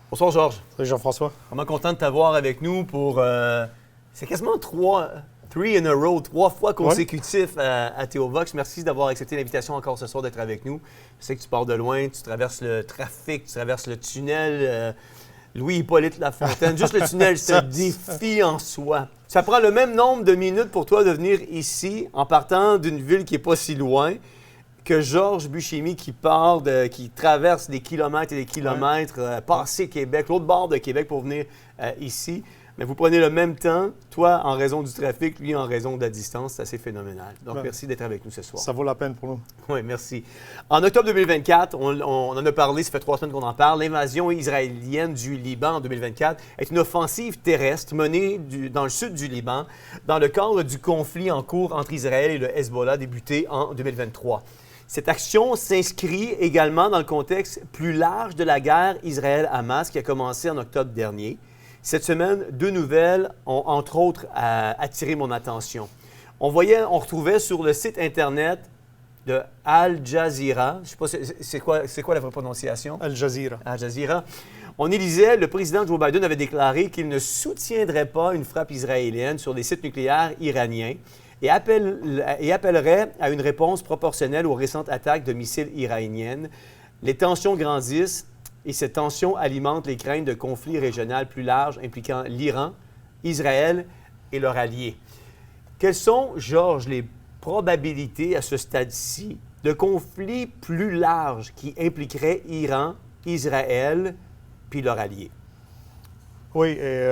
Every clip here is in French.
Bonsoir Georges. Salut Jean-François. Vraiment content de t'avoir avec nous pour... c'est quasiment three in a row, 3 fois consécutifs à Théovox. Merci d'avoir accepté l'invitation encore ce soir d'être avec nous. Je sais que tu pars de loin, tu traverses le trafic, tu traverses le tunnel. Louis-Hippolyte Lafontaine, juste le tunnel, c'est un défi en soi. Ça prend le même nombre de minutes pour toi de venir ici en partant d'une ville qui n'est pas si loin que Georges Buscemi qui qui traverse des kilomètres et des kilomètres, passer Québec, l'autre bord de Québec pour venir ici. Mais vous prenez le même temps, toi en raison du trafic, lui en raison de la distance. C'est assez phénoménal. Donc, merci d'être avec nous ce soir. Ça vaut la peine pour nous. Oui, merci. En octobre 2024, on en a parlé, ça fait 3 semaines qu'on en parle, l'invasion israélienne du Liban en 2024 est une offensive terrestre menée dans le sud du Liban dans le cadre du conflit en cours entre Israël et le Hezbollah débuté en 2023. Cette action s'inscrit également dans le contexte plus large de la guerre Israël-Hamas qui a commencé en octobre dernier. Cette semaine, 2 nouvelles ont entre autres attiré mon attention. On retrouvait sur le site Internet de Al Jazeera, je ne sais pas, c'est quoi la vraie prononciation? Al Jazeera. Al Jazeera. On y lisait, le président Joe Biden avait déclaré qu'il ne soutiendrait pas une frappe israélienne sur des sites nucléaires iraniens et appellerait à une réponse proportionnelle aux récentes attaques de missiles iraniennes. Les tensions grandissent et ces tensions alimentent les craintes de conflits régionaux plus larges impliquant l'Iran, Israël et leurs alliés. Quelles sont, Georges, les probabilités à ce stade-ci de conflits plus larges qui impliqueraient Iran, Israël puis leurs alliés? Oui, et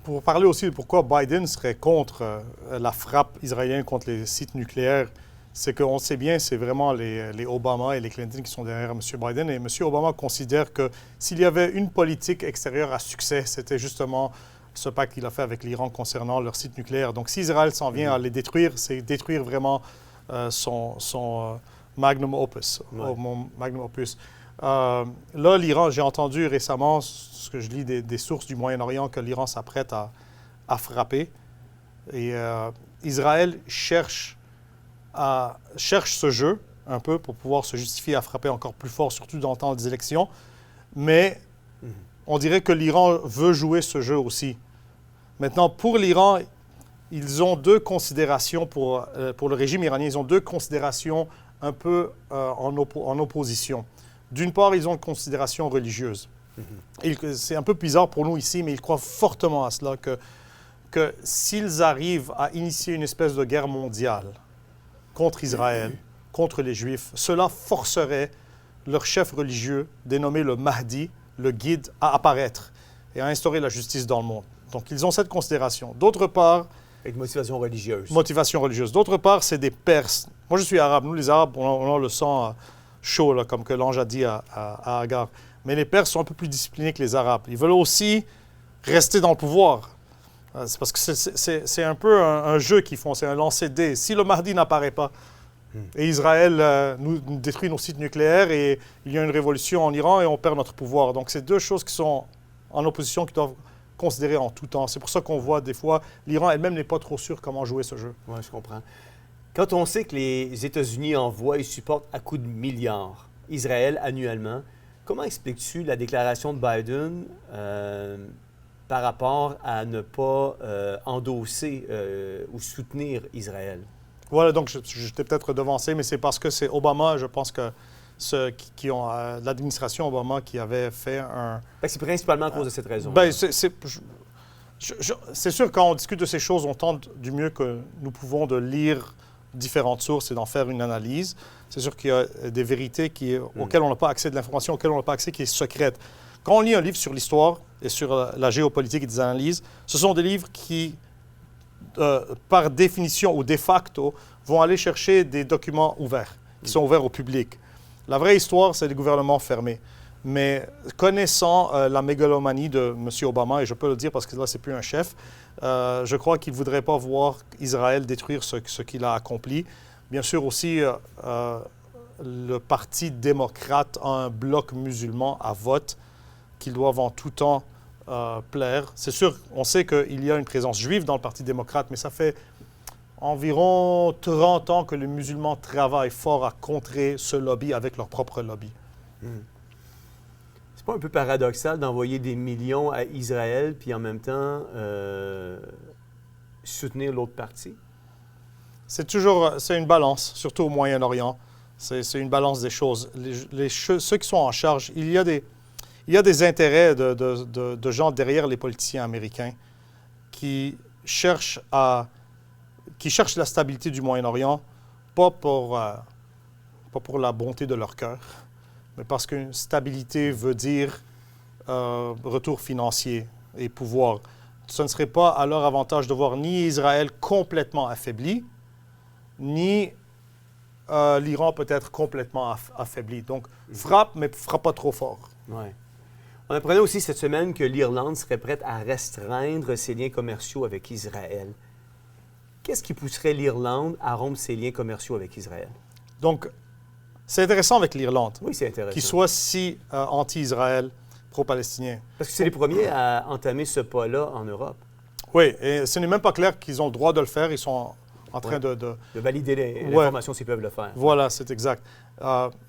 pour parler aussi de pourquoi Biden serait contre la frappe israélienne contre les sites nucléaires, c'est qu'on sait bien, c'est vraiment les Obama et les Clinton qui sont derrière M. Biden. Et M. Obama considère que s'il y avait une politique extérieure à succès, c'était justement ce pacte qu'il a fait avec l'Iran concernant leur site nucléaire. Donc, si Israël s'en vient à les détruire, c'est détruire vraiment son magnum opus. Magnum opus. Là, l'Iran, j'ai entendu récemment, ce que je lis des sources du Moyen-Orient, que l'Iran s'apprête à frapper. Et Israël cherche ce jeu un peu pour pouvoir se justifier à frapper encore plus fort, surtout dans le temps des élections. Mais on dirait que l'Iran veut jouer ce jeu aussi. Maintenant, pour l'Iran, ils ont 2 considérations pour le régime iranien. Ils ont 2 considérations un peu en opposition. D'une part, ils ont une considération religieuse. C'est un peu bizarre pour nous ici, mais ils croient fortement à cela, que s'ils arrivent à initier une espèce de guerre mondiale contre Israël, contre les Juifs, cela forcerait leur chef religieux, dénommé le Mahdi, le guide, à apparaître et à instaurer la justice dans le monde. Donc, ils ont cette considération. D'autre part... Avec motivation religieuse. Motivation religieuse. D'autre part, c'est des Perses. Moi, je suis arabe. Nous, les Arabes, on a le sang chaud, là, comme que l'ange a dit à Agar. Mais les Perses sont un peu plus disciplinés que les Arabes. Ils veulent aussi rester dans le pouvoir. C'est parce que c'est un peu un jeu qu'ils font, c'est un lancer de dés. Si le Mahdi n'apparaît pas, et Israël nous détruit nos sites nucléaires, et il y a une révolution en Iran et on perd notre pouvoir. Donc, c'est 2 choses qui sont en opposition, qui doivent considérer en tout temps. C'est pour ça qu'on voit des fois, l'Iran elle-même n'est pas trop sûre comment jouer ce jeu. Oui, je comprends. Quand on sait que les États-Unis envoient et supportent à coups de milliards Israël annuellement, comment expliques-tu la déclaration de Biden par rapport à ne pas endosser ou soutenir Israël? Voilà, donc je t'ai peut-être devancé, mais c'est parce que c'est Obama, je pense que ceux qui ont l'administration Obama qui avait fait un... C'est principalement à cause de cette raison. C'est sûr, quand on discute de ces choses, on tente du mieux que nous pouvons de lire différentes sources et d'en faire une analyse. C'est sûr qu'il y a des vérités auxquelles on n'a pas accès, de l'information auxquelles on n'a pas accès, qui est secrète. Quand on lit un livre sur l'histoire et sur la géopolitique et des analyses, ce sont des livres qui, par définition ou de facto, vont aller chercher des documents ouverts, qui sont ouverts au public. La vraie histoire, c'est des gouvernements fermés. Mais connaissant la mégalomanie de M. Obama, et je peux le dire parce que là, ce n'est plus un chef, je crois qu'il ne voudrait pas voir Israël détruire ce qu'il a accompli. Bien sûr aussi, le Parti démocrate a un bloc musulman à vote qu'ils doivent en tout temps plaire. C'est sûr, on sait qu'il y a une présence juive dans le Parti démocrate, mais ça fait environ 30 ans que les musulmans travaillent fort à contrer ce lobby avec leur propre lobby. pas un peu paradoxal d'envoyer des millions à Israël puis en même temps soutenir l'autre partie? C'est une balance, surtout au Moyen-Orient. C'est une balance des choses. Ceux qui sont en charge, il y a des intérêts de gens derrière les politiciens américains qui cherchent la stabilité du Moyen-Orient, pas pour la bonté de leur cœur, mais parce qu'une stabilité veut dire retour financier et pouvoir. Ce ne serait pas à leur avantage de voir ni Israël complètement affaibli, ni l'Iran peut-être complètement affaibli. Donc, frappe, mais frappe pas trop fort. Ouais. On apprenait aussi cette semaine que l'Irlande serait prête à restreindre ses liens commerciaux avec Israël. Qu'est-ce qui pousserait l'Irlande à rompre ses liens commerciaux avec Israël? Donc, c'est intéressant avec l'Irlande. Oui, c'est intéressant. Qui soit si anti-Israël, pro-palestinien. Parce que c'est les premiers à entamer ce pas-là en Europe. Oui, et ce n'est même pas clair qu'ils ont le droit de le faire. Ils sont en train de valider l'information s'ils peuvent le faire. Voilà, c'est exact.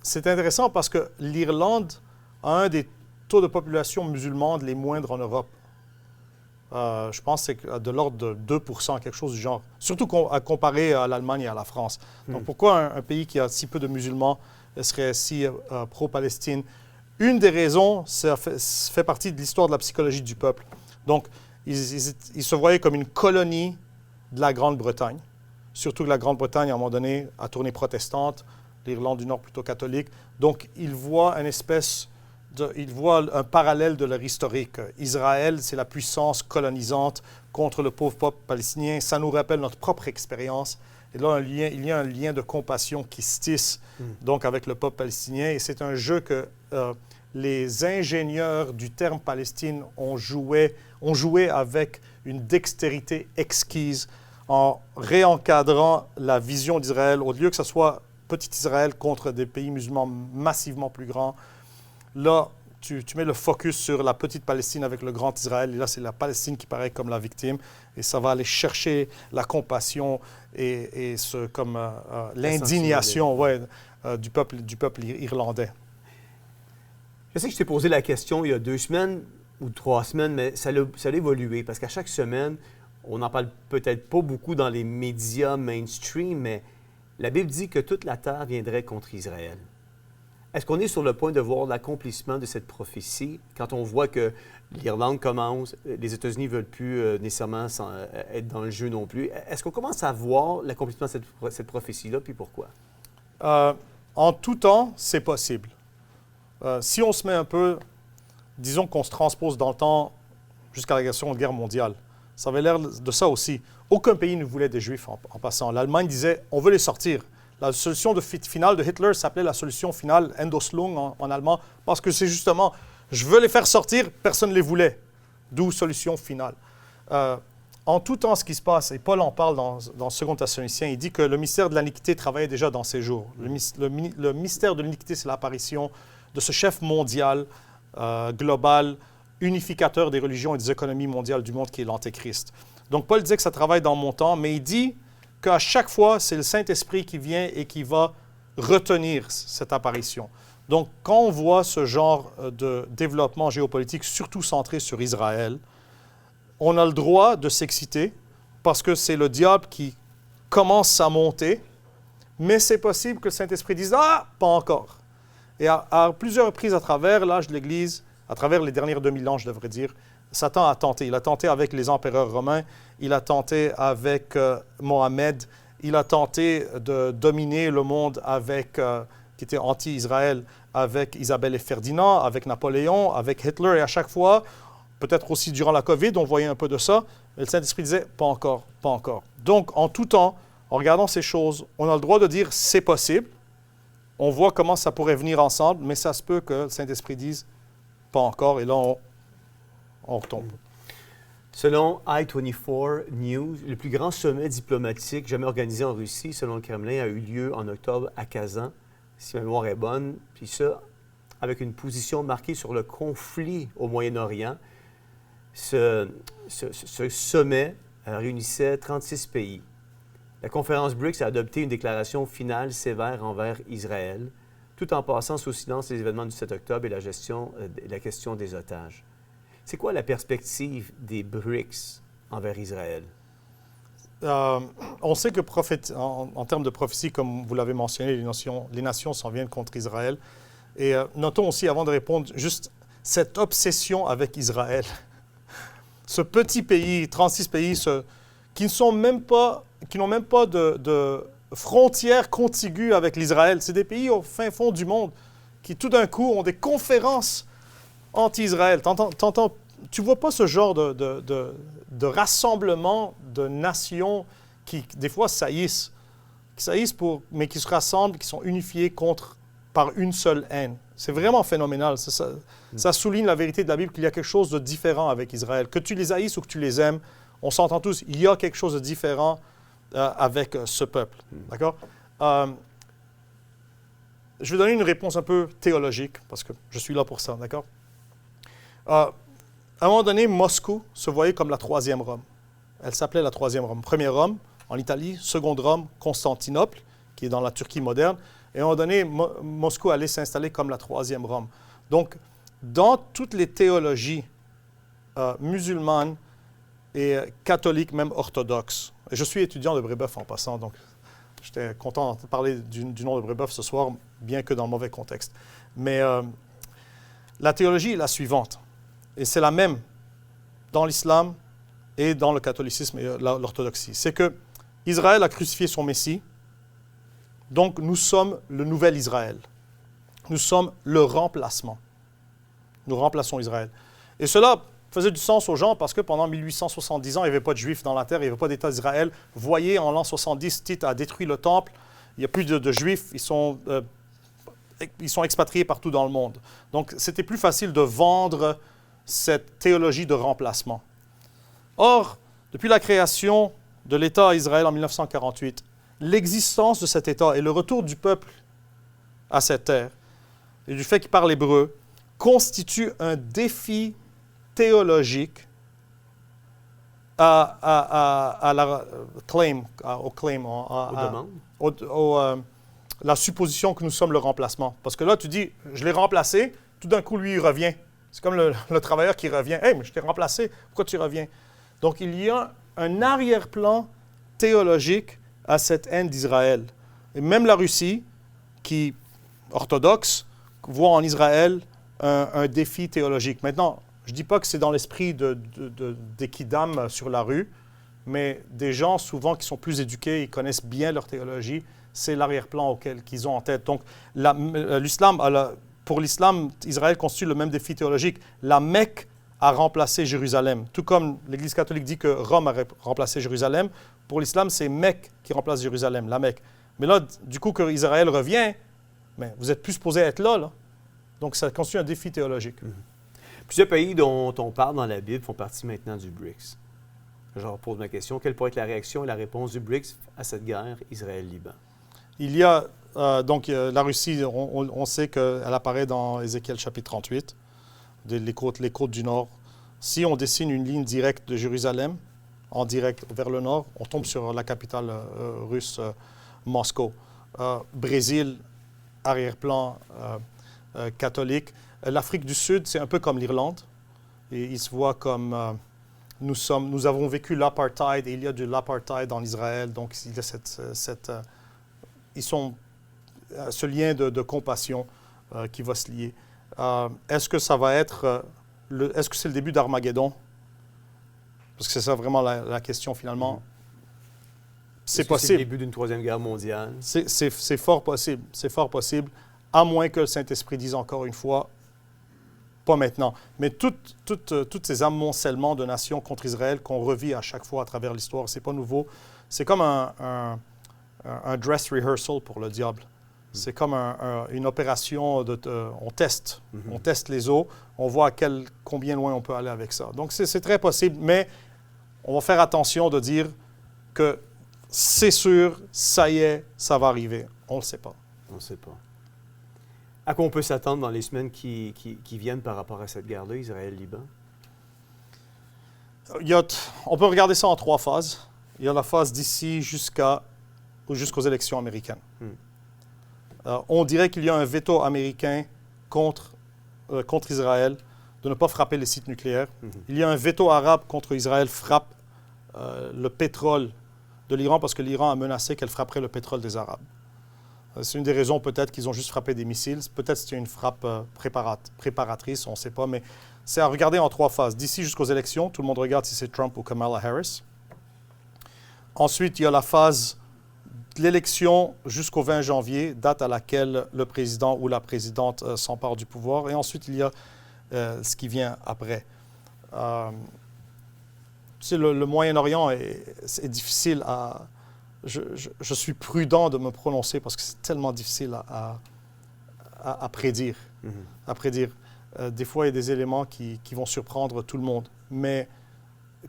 C'est intéressant parce que l'Irlande a un des taux de population musulmane les moindres en Europe. Je pense que c'est de l'ordre de 2%, quelque chose du genre. Surtout comparé à l'Allemagne et à la France. Donc pourquoi un pays qui a si peu de musulmans serait si pro-Palestine? Une des raisons, ça fait partie de l'histoire de la psychologie du peuple. Donc, ils se voyaient comme une colonie de la Grande-Bretagne. Surtout que la Grande-Bretagne, à un moment donné, a tourné protestante, l'Irlande du Nord plutôt catholique. Donc, ils voient un parallèle de leur historique. Israël, c'est la puissance colonisante contre le pauvre peuple palestinien. Ça nous rappelle notre propre expérience. Et là, il y a un lien de compassion qui se tisse donc, avec le peuple palestinien. Et c'est un jeu que les ingénieurs du terme Palestine ont joué avec une dextérité exquise en réencadrant la vision d'Israël. Au lieu que ce soit petit Israël contre des pays musulmans massivement plus grands, là, tu mets le focus sur la petite Palestine avec le grand Israël. Et là, c'est la Palestine qui paraît comme la victime. Et ça va aller chercher la compassion et l'indignation du peuple irlandais. Je sais que je t'ai posé la question il y a 2 semaines ou 3 semaines, mais ça a évolué. Parce qu'à chaque semaine, on n'en parle peut-être pas beaucoup dans les médias mainstream, mais la Bible dit que toute la terre viendrait contre Israël. Est-ce qu'on est sur le point de voir l'accomplissement de cette prophétie quand on voit que l'Irlande commence, les États-Unis ne veulent plus nécessairement être dans le jeu non plus? Est-ce qu'on commence à voir l'accomplissement de cette prophétie-là, puis pourquoi? En tout temps, c'est possible. Si on se met un peu, disons qu'on se transpose dans le temps jusqu'à la Seconde Guerre mondiale, ça avait l'air de ça aussi. Aucun pays ne voulait des Juifs en passant. L'Allemagne disait « on veut les sortir ». La solution finale de Hitler s'appelait la solution finale Endoslung en allemand, parce que c'est justement « je veux les faire sortir, personne ne les voulait ». D'où solution finale. En tout temps, ce qui se passe, et Paul en parle dans 2 Thessaloniciens, il dit que le mystère de l'iniquité travaillait déjà dans ces jours. Le mystère de l'iniquité, c'est l'apparition de ce chef mondial, global, unificateur des religions et des économies mondiales du monde qui est l'Antéchrist. Donc Paul disait que ça travaille dans mon temps, mais il dit qu'à chaque fois, c'est le Saint-Esprit qui vient et qui va retenir cette apparition. Donc quand on voit ce genre de développement géopolitique, surtout centré sur Israël, on a le droit de s'exciter parce que c'est le diable qui commence à monter, mais c'est possible que le Saint-Esprit dise « Ah, pas encore ». Et à plusieurs reprises à travers l'âge de l'Église, à travers les dernières 2000 ans, je devrais dire, Satan a tenté. Il a tenté avec les empereurs romains, il a tenté avec Mohamed, il a tenté de dominer le monde qui était anti-Israël, avec Isabelle et Ferdinand, avec Napoléon, avec Hitler. Et à chaque fois, peut-être aussi durant la COVID, on voyait un peu de ça. Et le Saint-Esprit disait « pas encore, pas encore ». Donc, en tout temps, en regardant ces choses, on a le droit de dire « c'est possible ». On voit comment ça pourrait venir ensemble, mais ça se peut que le Saint-Esprit dise « pas encore », et là, on retombe. Selon I-24 News, le plus grand sommet diplomatique jamais organisé en Russie, selon le Kremlin, a eu lieu en octobre à Kazan, si ma mémoire est bonne. Puis ça, avec une position marquée sur le conflit au Moyen-Orient. Ce sommet réunissait 36 pays. La conférence BRICS a adopté une déclaration finale sévère envers Israël. tout en passant sous silence les événements du 7 octobre et la question des otages. C'est quoi la perspective des BRICS envers Israël? On sait que en termes de prophétie, comme vous l'avez mentionné, les nations s'en viennent contre Israël. Et notons aussi, avant de répondre, juste cette obsession avec Israël. Ce petit pays, 36 pays, qui n'ont même pas de frontières contiguës avec l'Israël. C'est des pays au fin fond du monde qui, tout d'un coup, ont des conférences anti-Israël. Tu ne vois pas ce genre de rassemblement de nations qui, des fois, saillissent, mais qui se rassemblent, qui sont unifiées par une seule haine. C'est vraiment phénoménal. Ça souligne la vérité de la Bible qu'il y a quelque chose de différent avec Israël. Que tu les haïsses ou que tu les aimes, on s'entend tous, il y a quelque chose de différent avec ce peuple. D'accord? Je vais donner une réponse un peu théologique, parce que je suis là pour ça. D'accord? À un moment donné, Moscou se voyait comme la troisième Rome. Elle s'appelait la troisième Rome. Première Rome en Italie, seconde Rome, Constantinople, qui est dans la Turquie moderne. Et à un moment donné, Moscou allait s'installer comme la troisième Rome. Donc, dans toutes les théologies musulmanes et catholiques, même orthodoxes, et je suis étudiant de Brébeuf en passant, donc j'étais content de parler du nom de Brébeuf ce soir, bien que dans le mauvais contexte. Mais la théologie est la suivante, et c'est la même dans l'islam et dans le catholicisme et l'orthodoxie. C'est que Israël a crucifié son Messie. Donc, nous sommes le nouvel Israël. Nous sommes le remplacement. Nous remplaçons Israël. Et cela faisait du sens aux gens parce que pendant 1870 ans, il n'y avait pas de Juifs dans la terre, il n'y avait pas d'État d'Israël. Vous voyez, en l'an 70, Tite a détruit le temple. Il n'y a plus de Juifs. Ils sont expatriés partout dans le monde. Donc, c'était plus facile de vendre cette théologie de remplacement. Or, depuis la création de l'État Israël en 1948, l'existence de cet État et le retour du peuple à cette terre et du fait qu'il parle hébreu constitue un défi théologique la supposition que nous sommes le remplacement. Parce que là, tu dis, je l'ai remplacé, tout d'un coup, lui, il revient. C'est comme le travailleur qui revient. « Hey, mais je t'ai remplacé, pourquoi tu reviens? » Donc, il y a un arrière-plan théologique à cette haine d'Israël. Et même la Russie, qui, orthodoxe, voit en Israël un défi théologique. Maintenant, je ne dis pas que c'est dans l'esprit des kidam sur la rue, mais des gens souvent qui sont plus éduqués, ils connaissent bien leur théologie, c'est l'arrière-plan qu'ils ont en tête. Donc, pour l'islam, Israël constitue le même défi théologique. La Mecque a remplacé Jérusalem. Tout comme l'Église catholique dit que Rome a remplacé Jérusalem, pour l'islam, c'est Mecque qui remplace Jérusalem, la Mecque. Mais là, du coup, que Israël revient, mais vous êtes plus supposé être là. Donc, ça constitue un défi théologique. Plusieurs pays dont on parle dans la Bible font partie maintenant du BRICS. Je repose ma question. Quelle pourrait être la réaction et la réponse du BRICS à cette guerre Israël-Liban? Il y a, la Russie, on sait qu'elle apparaît dans Ézéchiel chapitre 38, les côtes du Nord. Si on dessine une ligne directe de Jérusalem, en direct vers le nord, on tombe sur la capitale russe, Moscou. Brésil, arrière-plan catholique. L'Afrique du Sud, c'est un peu comme l'Irlande. Et ils se voient comme nous avons vécu l'apartheid et il y a de l'apartheid en Israël. Donc, il y a ce lien de compassion qui va se lier. Est-ce que ça va être... est-ce que c'est le début d'Armageddon? Parce que c'est ça vraiment la question finalement. C'est possible. C'est le début d'une troisième guerre mondiale. C'est fort possible. C'est fort possible, à moins que le Saint-Esprit dise encore une fois, pas maintenant. Mais tous ces amoncellements de nations contre Israël qu'on revit à chaque fois à travers l'histoire, c'est pas nouveau. C'est comme un dress rehearsal pour le diable. C'est comme une opération on teste. On teste les eaux. On voit combien loin on peut aller avec ça. Donc, c'est très possible, mais on va faire attention de dire que c'est sûr, ça y est, ça va arriver. On ne le sait pas. On ne sait pas. À quoi on peut s'attendre dans les semaines qui viennent par rapport à cette guerre-là, Israël-Liban? On peut regarder ça en 3 phases. Il y a la phase d'ici jusqu'aux élections américaines. On dirait qu'il y a un veto américain contre Israël de ne pas frapper les sites nucléaires. Il y a un veto arabe contre Israël frappe le pétrole de l'Iran parce que l'Iran a menacé qu'elle frapperait le pétrole des Arabes. C'est une des raisons peut-être qu'ils ont juste frappé des missiles. Peut-être que c'était une frappe préparatrice, on ne sait pas, mais c'est à regarder en 3 phases. D'ici jusqu'aux élections, tout le monde regarde si c'est Trump ou Kamala Harris. Ensuite, il y a la phase de l'élection jusqu'au 20 janvier, date à laquelle le président ou la présidente s'empare du pouvoir. Et ensuite, il y a ce qui vient après. Tu sais, le Moyen-Orient est difficile à... Je suis prudent de me prononcer parce que c'est tellement difficile à prédire. À prédire. Des fois, il y a des éléments qui vont surprendre tout le monde. Mais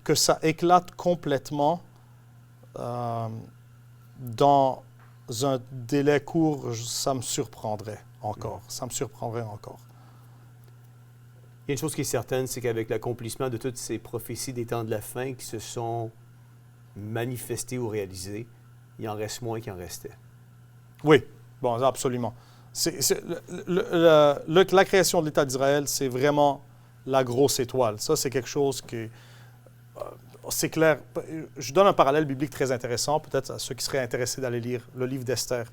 que ça éclate complètement dans un délai court, ça me surprendrait encore. Ça me surprendrait encore. Il y a une chose qui est certaine, c'est qu'avec l'accomplissement de toutes ces prophéties des temps de la fin qui se sont manifestées ou réalisées, il en reste moins qu'il en restait. Oui, bon, absolument. La création de l'État d'Israël, c'est vraiment la grosse étoile. Ça, c'est quelque chose qui... c'est clair. Je donne un parallèle biblique très intéressant, peut-être à ceux qui seraient intéressés d'aller lire le livre d'Esther.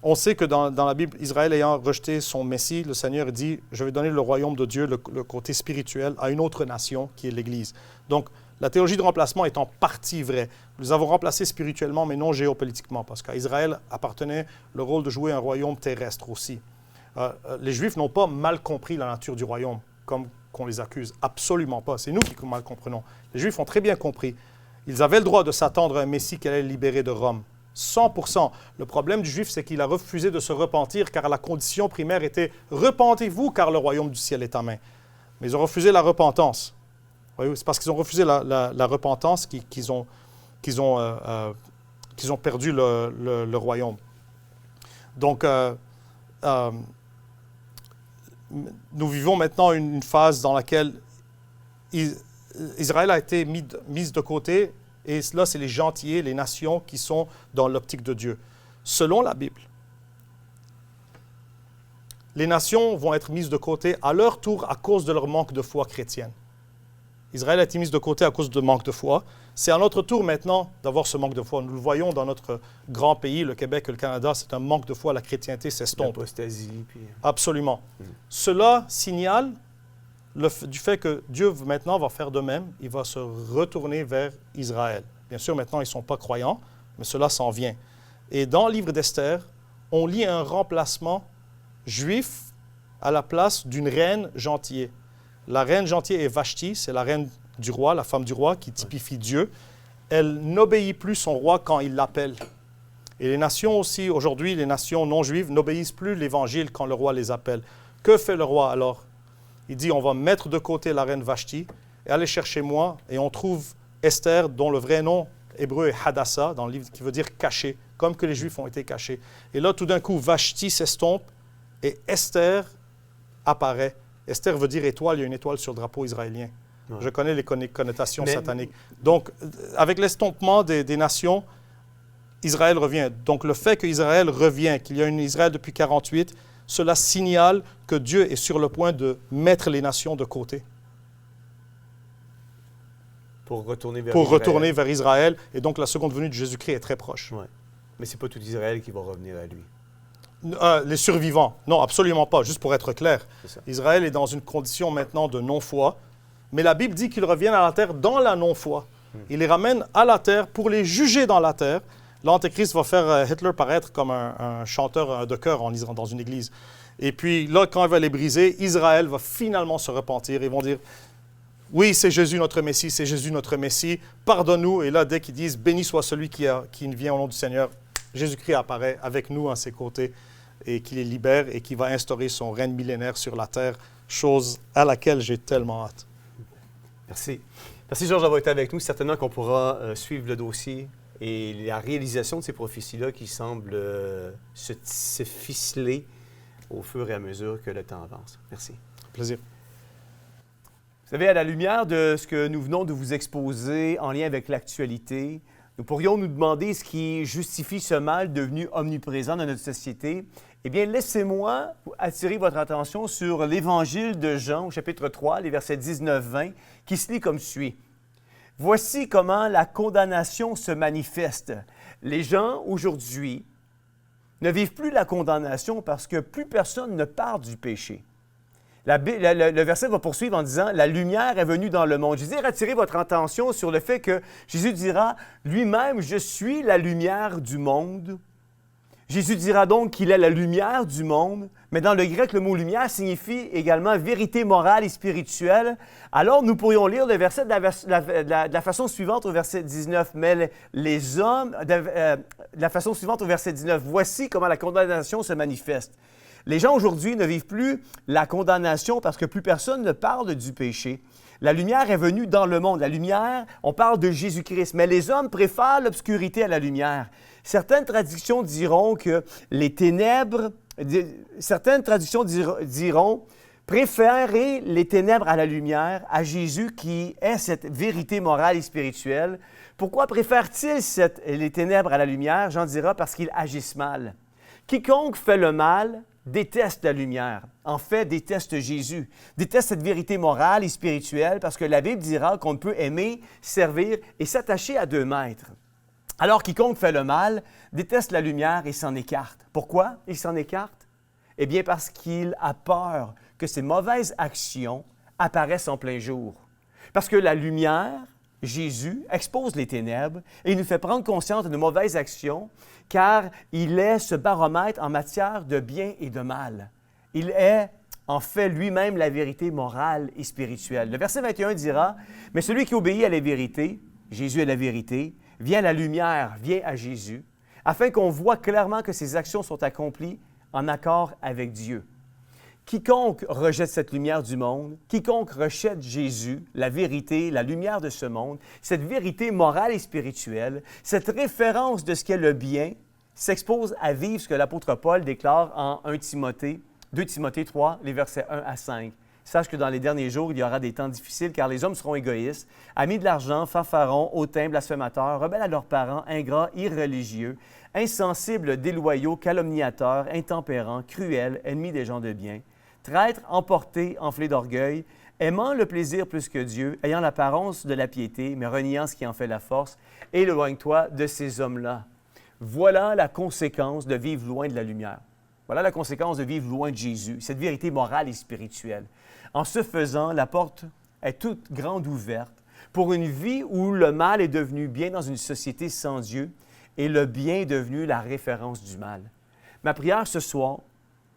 On sait que dans la Bible, Israël ayant rejeté son Messie, le Seigneur dit « Je vais donner le royaume de Dieu, le côté spirituel, à une autre nation qui est l'Église. » Donc, la théologie de remplacement est en partie vraie. Nous avons remplacé spirituellement, mais non géopolitiquement, parce qu'à Israël appartenait le rôle de jouer un royaume terrestre aussi. Les Juifs n'ont pas mal compris la nature du royaume, comme qu'on les accuse. Absolument pas. C'est nous qui mal comprenons. Les Juifs ont très bien compris. Ils avaient le droit de s'attendre à un Messie qui allait les libérer de Rome. 100%. Le problème du Juif, c'est qu'il a refusé de se repentir, car la condition primaire était « Repentez-vous, car le royaume du ciel est à main ». Mais ils ont refusé la repentance. C'est parce qu'ils ont refusé la repentance qu'ils ont perdu le royaume. Donc, nous vivons maintenant une phase dans laquelle Israël a été mise de côté, et là, c'est les gentils, les nations qui sont dans l'optique de Dieu. Selon la Bible, les nations vont être mises de côté à leur tour à cause de leur manque de foi chrétienne. Israël a été mise de côté à cause de manque de foi. C'est à notre tour maintenant d'avoir ce manque de foi. Nous le voyons dans notre grand pays, le Québec et le Canada, c'est un manque de foi. La chrétienté s'estompe. L'apostasie. Puis... Absolument. Cela signale du fait que Dieu maintenant va faire de même. Il va se retourner vers Israël. Bien sûr, maintenant, ils ne sont pas croyants, mais cela s'en vient. Et dans le livre d'Esther, on lit un remplacement juif à la place d'une reine gentille. La reine gentille est Vashti, c'est la reine du roi, la femme du roi qui typifie Dieu. Elle n'obéit plus son roi quand il l'appelle. Et les nations aussi, aujourd'hui, les nations non juives n'obéissent plus l'Évangile quand le roi les appelle. Que fait le roi alors? Il dit, on va mettre de côté la reine Vashti et aller chercher moi. Et on trouve Esther, dont le vrai nom hébreu est Hadassah, dans le livre qui veut dire caché, comme que les Juifs ont été cachés. Et là, tout d'un coup, Vashti s'estompe et Esther apparaît. Esther veut dire étoile, il y a une étoile sur le drapeau israélien. Ouais. Je connais les connotations sataniques. Donc, avec l'estompement des nations, Israël revient. Donc, le fait qu'Israël revient, qu'il y a une Israël depuis 48, cela signale que Dieu est sur le point de mettre les nations de côté. Pour retourner vers Israël. Et donc, la seconde venue de Jésus-Christ est très proche. Ouais. Mais ce n'est pas tout Israël qui va revenir à lui. Les survivants. Non, absolument pas. Juste pour être clair. Israël est dans une condition maintenant de non-foi. Mais la Bible dit qu'ils reviennent à la terre dans la non-foi. Il les ramène à la terre pour les juger dans la terre. L'Antéchrist va faire Hitler paraître comme un chanteur de chœur dans une église. Et puis là, quand il va les briser, Israël va finalement se repentir. Ils vont dire, oui, c'est Jésus notre Messie, c'est Jésus notre Messie, pardonne-nous. Et là, dès qu'ils disent, béni soit celui qui vient au nom du Seigneur, Jésus-Christ apparaît avec nous à ses côtés et qui les libère et qui va instaurer son règne millénaire sur la terre, chose à laquelle j'ai tellement hâte. Merci. Merci Georges d'avoir été avec nous. Certainement qu'on pourra suivre le dossier et la réalisation de ces prophéties-là qui semblent se ficeler au fur et à mesure que le temps avance. Merci. Plaisir. Vous savez, à la lumière de ce que nous venons de vous exposer en lien avec l'actualité, Nous pourrions nous demander ce qui justifie ce mal devenu omniprésent dans notre société. Eh bien, laissez-moi attirer votre attention sur l'Évangile de Jean, au chapitre 3, les versets 19-20, qui se lit comme suit. « Voici comment la condamnation se manifeste. Les gens, aujourd'hui, ne vivent plus la condamnation parce que plus personne ne parle du péché. » Le verset va poursuivre en disant « La lumière est venue dans le monde. » Je désire attirer votre attention sur le fait que Jésus dira lui-même « Je suis la lumière du monde. » Jésus dira donc qu'il est la lumière du monde, mais dans le grec, le mot « lumière » signifie également vérité morale et spirituelle. Alors, nous pourrions lire le verset de la façon suivante au verset 19. « Mais les hommes… » de la façon suivante au verset 19. « Voici comment la condamnation se manifeste. » Les gens aujourd'hui ne vivent plus la condamnation parce que plus personne ne parle du péché. La lumière est venue dans le monde. La lumière, on parle de Jésus-Christ, mais les hommes préfèrent l'obscurité à la lumière. Certaines traductions diront que les ténèbres, certaines traductions diront préférer les ténèbres à la lumière, à Jésus qui est cette vérité morale et spirituelle. Pourquoi préfèrent-ils les ténèbres à la lumière? Jean dira parce qu'ils agissent mal. Quiconque fait le mal déteste la lumière, en fait déteste Jésus, déteste cette vérité morale et spirituelle parce que la Bible dira qu'on peut aimer, servir et s'attacher à 2 maîtres. Alors quiconque fait le mal déteste la lumière et s'en écarte. Pourquoi il s'en écarte? Eh bien parce qu'il a peur que ses mauvaises actions apparaissent en plein jour. Parce que la lumière, Jésus, expose les ténèbres et il nous fait prendre conscience de nos mauvaises actions car il est ce baromètre en matière de bien et de mal. Il est en fait lui-même la vérité morale et spirituelle. Le verset 21 dira « Mais celui qui obéit à la vérité, Jésus est la vérité, vient à la lumière, vient à Jésus, afin qu'on voit clairement que ses actions sont accomplies en accord avec Dieu. » Quiconque rejette cette lumière du monde, quiconque rejette Jésus, la vérité, la lumière de ce monde, cette vérité morale et spirituelle, cette référence de ce qu'est le bien, s'expose à vivre ce que l'apôtre Paul déclare en 2 Timothée 3, les versets 1 à 5. Sache que dans les derniers jours, il y aura des temps difficiles car les hommes seront égoïstes, amis de l'argent, fanfarons, hautains, blasphémateurs, rebelles à leurs parents, ingrats, irreligieux, insensibles, déloyaux, calomniateurs, intempérants, cruels, ennemis des gens de bien, traîtres, emportés, enflés d'orgueil, aimant le plaisir plus que Dieu, ayant l'apparence de la piété, mais reniant ce qui en fait la force, éloigne-toi de ces hommes-là. Voilà la conséquence de vivre loin de la lumière. Voilà la conséquence de vivre loin de Jésus, cette vérité morale et spirituelle. En ce faisant, la porte est toute grande ouverte pour une vie où le mal est devenu bien dans une société sans Dieu et le bien est devenu la référence du mal. Ma prière ce soir,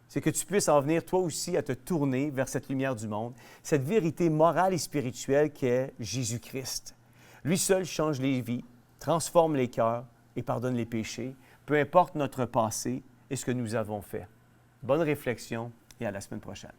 c'est que tu puisses en venir toi aussi à te tourner vers cette lumière du monde, cette vérité morale et spirituelle qu'est Jésus-Christ. Lui seul change les vies, transforme les cœurs et pardonne les péchés, peu importe notre passé et ce que nous avons fait. Bonne réflexion et à la semaine prochaine.